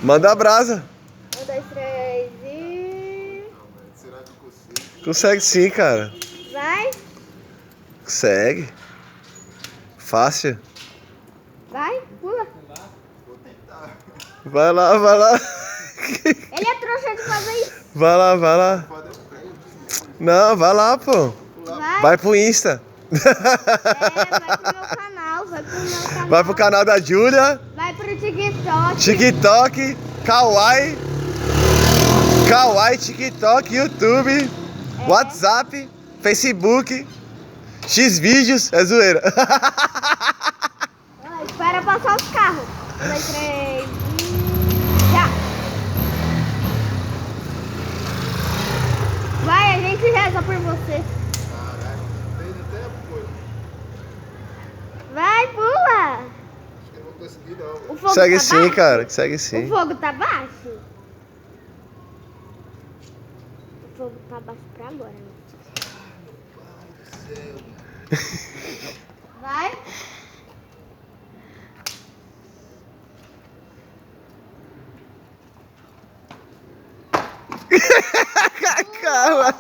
Manda a brasa. 1, 2, 3 e... Será que eu consigo? Consegue sim, cara. Vai. Consegue. Fácil. Vai, pula. Vou tentar. Vai lá, vai lá. Ele é trouxa de fazer isso. Vai lá, vai lá. Pode frente. Não, vai lá, pô. Vai. Vai pro Insta. Vai pro meu canal, vai pro meu canal. Vai pro canal da Júlia. Vai pro TikTok. TikTok, Kawaii. Kawaii, TikTok, YouTube, WhatsApp, Facebook, Xvideos, é zoeira. Espera passar os carros. 1, 2, 3 e... Já. Vai, a gente reza por você. Caralho, fez até apoio. Vai, pula. Acho que eu não vou conseguir não, velho. O fogo Segue tá sim, baixo? cara, segue O sim. fogo tá baixo? O fogo tá baixo pra agora, né? Pai do céu. Vai. Calma.